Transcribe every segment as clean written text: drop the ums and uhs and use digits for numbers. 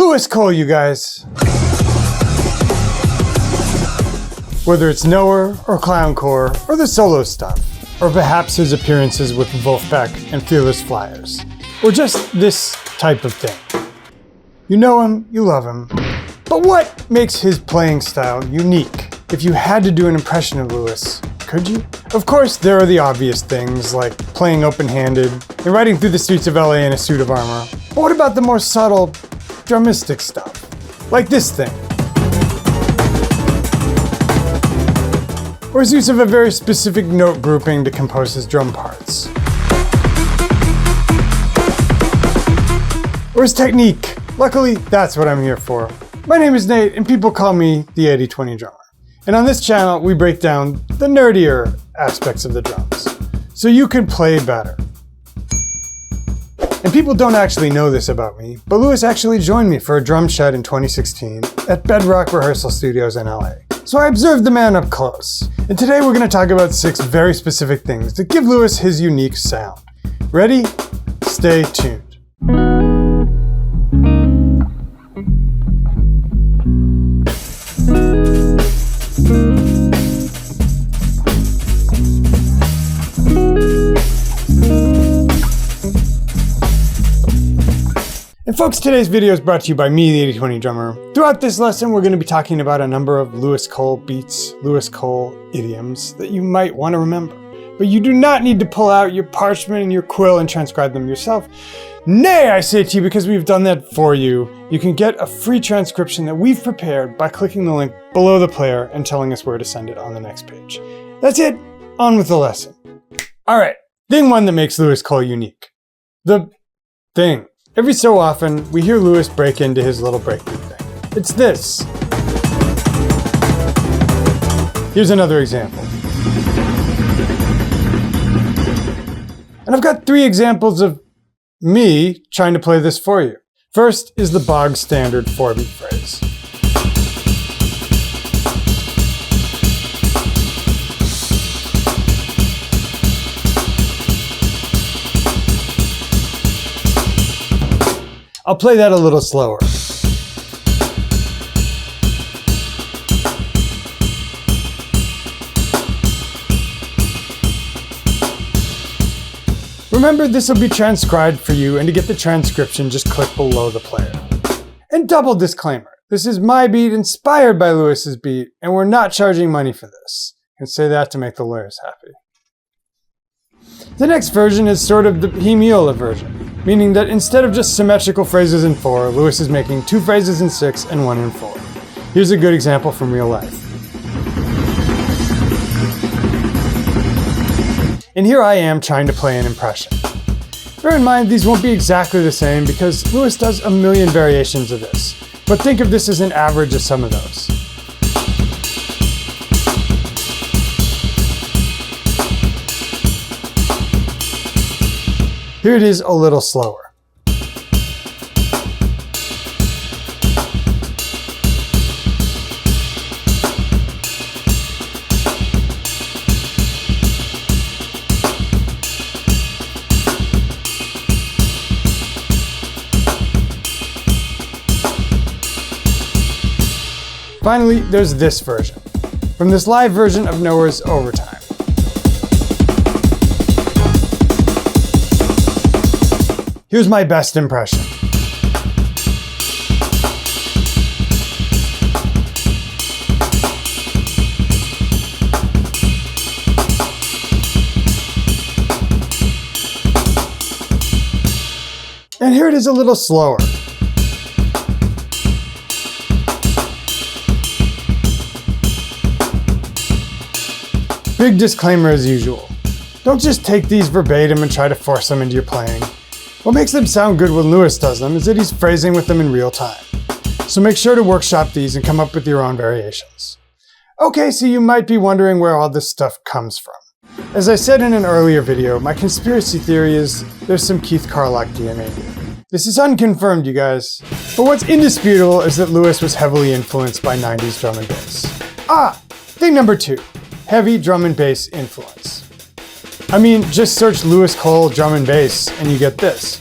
Lewis Cole, you guys. Whether it's Knower or Clowncore or the solo stuff, or perhaps his appearances with Wolfpack and Fearless Flyers, or just this type of thing. You know him, you love him, but what makes his playing style unique? If you had to do an impression of Lewis, could you? Of course, there are the obvious things like playing open-handed and riding through the streets of LA in a suit of armor. But what about the more subtle, drumistic stuff? Like this thing. Or his use of a very specific note grouping to compose his drum parts. Or his technique. Luckily, that's what I'm here for. My name is Nate, and people call me the 80/20 drummer. And on this channel, we break down the nerdier aspects of the drums, so you can play better. And people don't actually know this about me, but Lewis actually joined me for a drum shed in 2016 at Bedrock Rehearsal Studios in LA. So I observed the man up close. And today we're going to talk about 6 very specific things that give Lewis his unique sound. Ready? Stay tuned. And folks, today's video is brought to you by me, the 80/20 drummer. Throughout this lesson, we're going to be talking about a number of Lewis Cole beats, Lewis Cole idioms that you might want to remember. But you do not need to pull out your parchment and your quill and transcribe them yourself. Nay, I say to you, because we've done that for you. You can get a free transcription that we've prepared by clicking the link below the player and telling us where to send it on the next page. That's it. On with the lesson. All right, thing 1 that makes Lewis Cole unique. The thing. Every so often, we hear Lewis break into his little breakbeat thing. It's this. Here's another example. And I've got 3 examples of me trying to play this for you. First is the bog standard 4-beat phrase. I'll play that a little slower. Remember, this will be transcribed for you, and to get the transcription, just click below the player. And double disclaimer, this is my beat inspired by Lewis's beat, and we're not charging money for this. I can say that to make the lawyers happy. The next version is sort of the hemiola version, meaning that instead of just symmetrical phrases in 4, Lewis is making 2 phrases in 6 and 1 in 4. Here's a good example from real life. And here I am trying to play an impression. Bear in mind, these won't be exactly the same because Lewis does a million variations of this, but think of this as an average of some of those. Here it is a little slower. Finally, there's this version, from this live version of Knower's Overtime. Here's my best impression. And here it is a little slower. Big disclaimer as usual. Don't just take these verbatim and try to force them into your playing. What makes them sound good when Lewis does them is that he's phrasing with them in real time. So make sure to workshop these and come up with your own variations. Okay, so you might be wondering where all this stuff comes from. As I said in an earlier video, my conspiracy theory is there's some Keith Carlock DNA here. This is unconfirmed, you guys. But what's indisputable is that Lewis was heavily influenced by 90s drum and bass. Thing number 2. Heavy drum and bass influence. I mean, just search Lewis Cole drum and bass and you get this.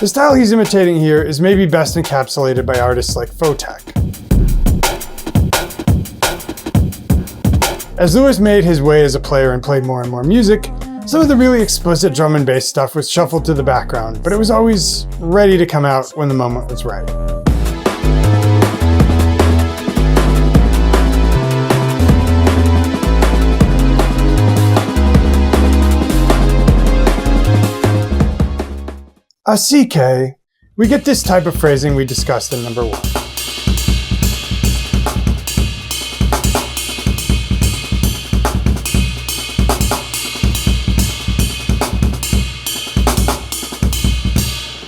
The style he's imitating here is maybe best encapsulated by artists like Photek. As Lewis made his way as a player and played more and more music, some of the really explicit drum and bass stuff was shuffled to the background, but it was always ready to come out when the moment was right. A CK, we get this type of phrasing we discussed in number 1.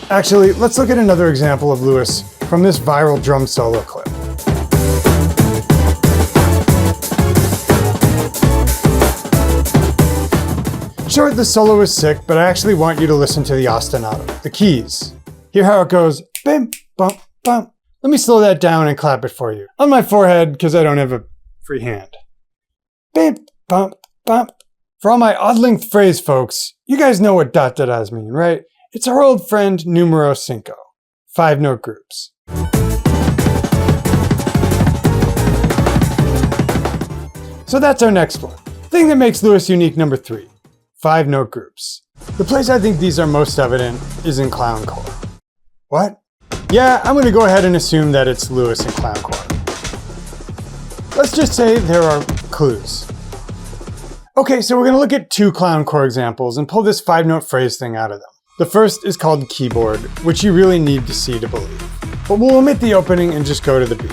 Actually, let's look at another example of Lewis from this viral drum solo clip. Sure, the solo is sick, but I actually want you to listen to the ostinato, the keys. Hear how it goes, bim, bump, bump. Let me slow that down and clap it for you. On my forehead, because I don't have a free hand. Bim, bump, bump. For all my odd-length phrase folks, you guys know what dot dadas mean, right? It's our old friend numero cinco, 5-note groups. So that's our next one. Thing that makes Lewis unique, number 3. 5-note groups. The place I think these are most evident is in clowncore. What? Yeah, I'm going to go ahead and assume that it's Lewis in clowncore. Let's just say there are clues. Okay, so we're going to look at 2 clowncore examples and pull this 5-note phrase thing out of them. The first is called keyboard, which you really need to see to believe. But we'll omit the opening and just go to the beat.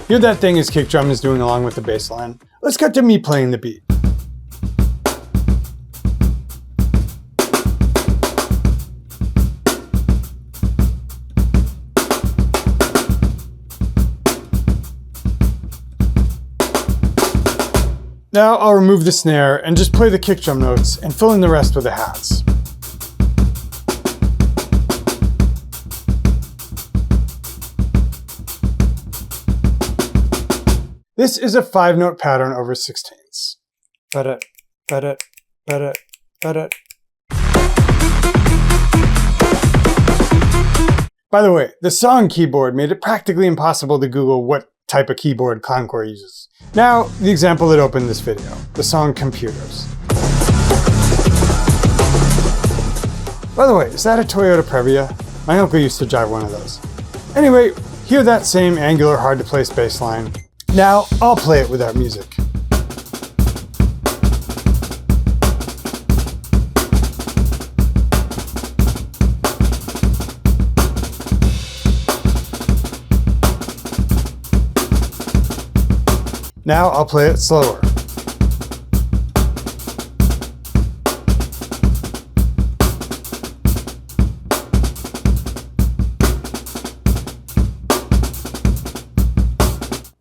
Hear that thing his kick drum is doing along with the bass line? Let's cut to me playing the beat. Now I'll remove the snare and just play the kick drum notes and fill in the rest with the hats. This is a 5-note pattern over 16ths. Ba-da, ba-da, ba-da, ba-da. By the way, the song keyboard made it practically impossible to Google what type of keyboard clowncore uses. Now, the example that opened this video, the song Computers. By the way, is that a Toyota Previa? My uncle used to drive one of those. Anyway, hear that same angular, hard-to-place bass line. Now, I'll play it without music. Now I'll play it slower.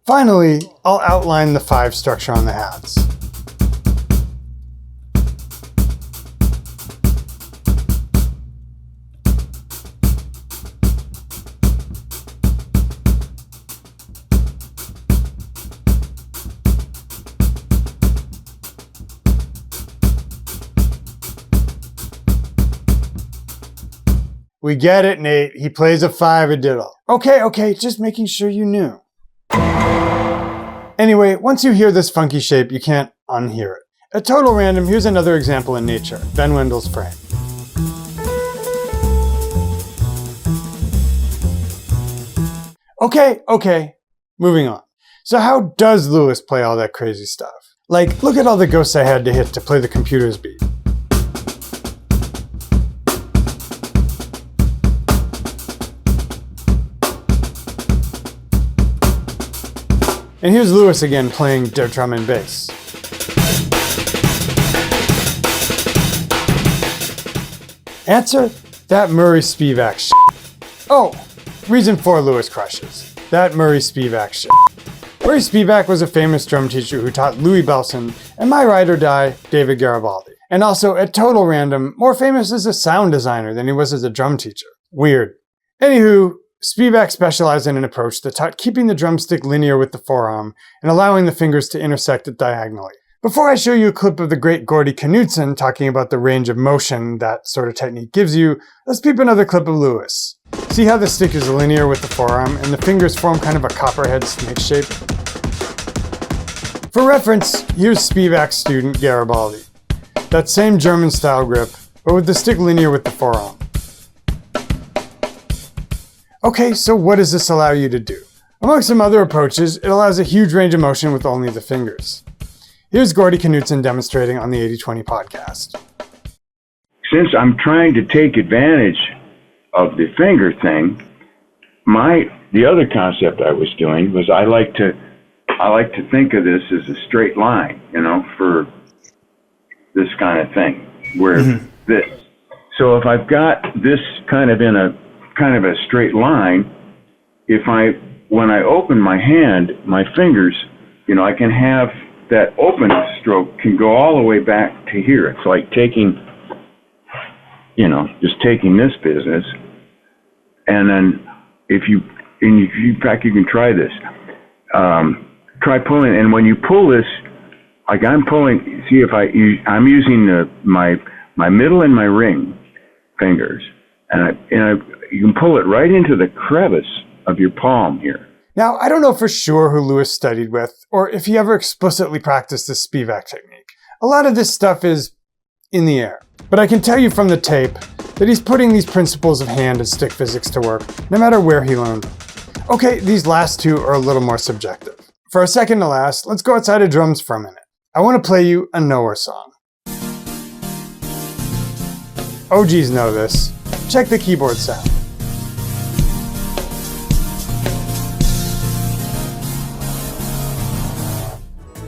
Finally, I'll outline the 5 structure on the hats. We get it, Nate. He plays a 5-a-diddle. Okay, just making sure you knew. Anyway, once you hear this funky shape, you can't unhear it. At total random, here's another example in nature, Ben Wendell's frame. Okay, moving on. So how does Lewis play all that crazy stuff? Like, look at all the ghosts I had to hit to play the Computers beat. And here's Lewis again playing their drum and bass. Answer? That Murray Spivack shit. Oh, reason 4 Lewis crushes. That Murray Spivack shit. Murray Spivack was a famous drum teacher who taught Louis Bellson and my ride or die, David Garibaldi. And also, at total random, more famous as a sound designer than he was as a drum teacher. Weird. Anywho, Spivack specialized in an approach that taught keeping the drumstick linear with the forearm and allowing the fingers to intersect it diagonally. Before I show you a clip of the great Gordy Knudsen talking about the range of motion that sort of technique gives you, let's peep another clip of Lewis. See how the stick is linear with the forearm and the fingers form kind of a copperhead snake shape? For reference, here's Spivack's student Garibaldi. That same German-style grip, but with the stick linear with the forearm. Okay, so what does this allow you to do? Among some other approaches, it allows a huge range of motion with only the fingers. Here's Gordy Knudsen demonstrating on the 80/20 podcast. Since I'm trying to take advantage of the finger thing, the other concept I was doing was I like to think of this as a straight line, for this kind of thing, where this. So if I've got this kind of in a straight line, when I open my hand, my fingers, I can have that open stroke can go all the way back to here. It's like taking, just taking this business, and then in fact, you can try this. Try pulling, and when you pull this, like I'm pulling. See if I'm using my middle and my ring fingers, and you can pull it right into the crevice of your palm here. Now, I don't know for sure who Lewis studied with, or if he ever explicitly practiced the Spivack technique. A lot of this stuff is in the air. But I can tell you from the tape that he's putting these principles of hand and stick physics to work, no matter where he learned them. Okay, these last two are a little more subjective. For a second to last, let's go outside of drums for a minute. I want to play you a knower song. OGs know this. Check the keyboard sound.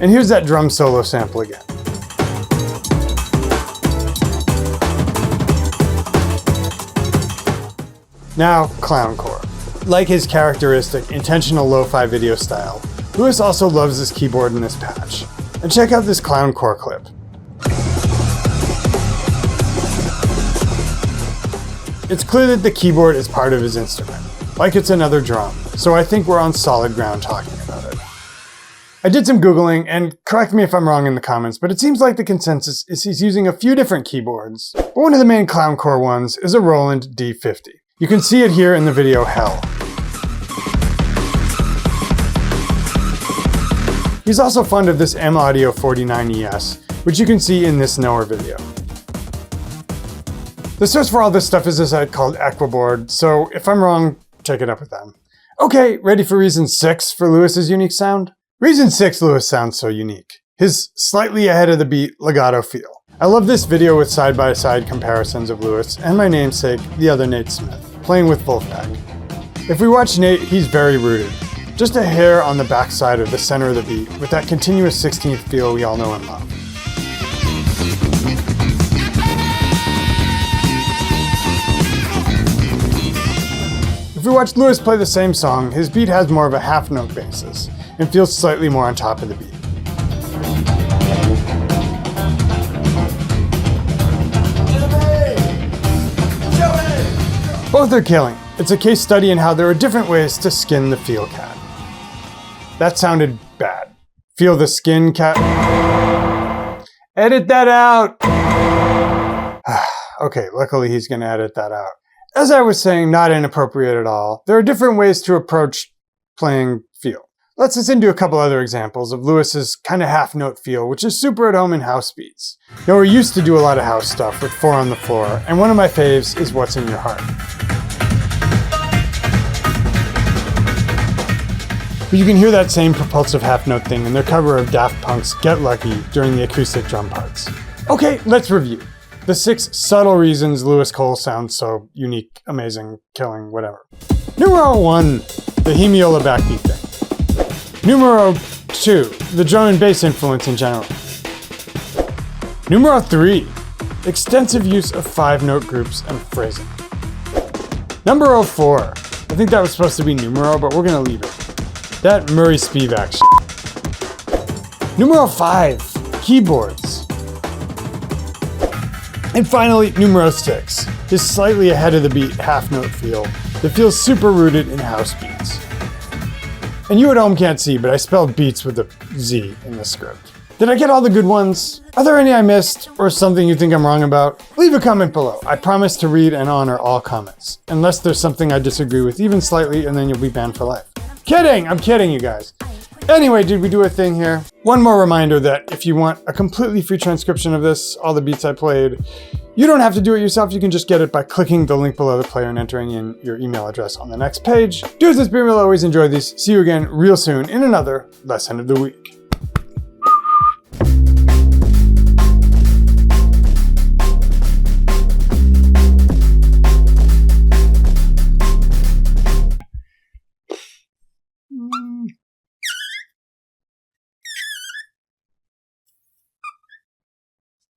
And here's that drum solo sample again. Now, clowncore. Like his characteristic, intentional lo-fi video style, Lewis also loves this keyboard in this patch. And check out this clowncore clip. It's clear that the keyboard is part of his instrument, like it's another drum, so I think we're on solid ground talking about it. I did some Googling, and correct me if I'm wrong in the comments, but it seems like the consensus is he's using a few different keyboards, but one of the main clowncore ones is a Roland D50. You can see it here in the video Hell. He's also fond of this M-Audio 49ES, which you can see in this knower video. The source for all this stuff is a site called Equiboard, so if I'm wrong, check it up with them. Okay, ready for reason 6 for Lewis's unique sound? Reason 6 Lewis sounds so unique. His slightly ahead of the beat legato feel. I love this video with side-by-side comparisons of Lewis and my namesake, the other Nate Smith, playing with Wolfpack. If we watch Nate, he's very rooted. Just a hair on the backside of the center of the beat with that continuous 16th feel we all know and love. If we watch Lewis play the same song, his beat has more of a half-note basis and feels slightly more on top of the beat. Both are killing. It's a case study in how there are different ways to skin the feel cat. That sounded bad. Feel the skin cat. Edit that out! Okay, luckily he's gonna edit that out. As I was saying, not inappropriate at all. There are different ways to approach playing feel. Let's listen to a couple other examples of Lewis's kind of half-note feel, which is super at home in house beats. Knower used to do a lot of house stuff with 4 on the floor, and one of my faves is What's in Your Heart. But you can hear that same propulsive half-note thing in their cover of Daft Punk's Get Lucky during the acoustic drum parts. Okay, let's review. The 6 subtle reasons Lewis Cole sounds so unique, amazing, killing, whatever. Numero 1, the hemiola backbeat thing. Numero 2, the drum and bass influence in general. Numero 3, extensive use of 5-note groups and phrasing. Numero 4, I think that was supposed to be numero, but we're gonna leave it. That Murray Spivack shit. Numero 5, keyboards. And finally, numero 6, his slightly ahead of the beat half-note feel that feels super rooted in house beats. And you at home can't see, but I spelled beats with a Z in the script. Did I get all the good ones? Are there any I missed or something you think I'm wrong about? Leave a comment below. I promise to read and honor all comments, unless there's something I disagree with even slightly, and then you'll be banned for life. Kidding! I'm kidding, you guys. Anyway, did we do a thing here? One more reminder that if you want a completely free transcription of this, all the beats I played, you don't have to do it yourself. You can just get it by clicking the link below the player and entering in your email address on the next page. Dudes, it's been real. Always enjoy these. See you again real soon in another Lesson of the Week.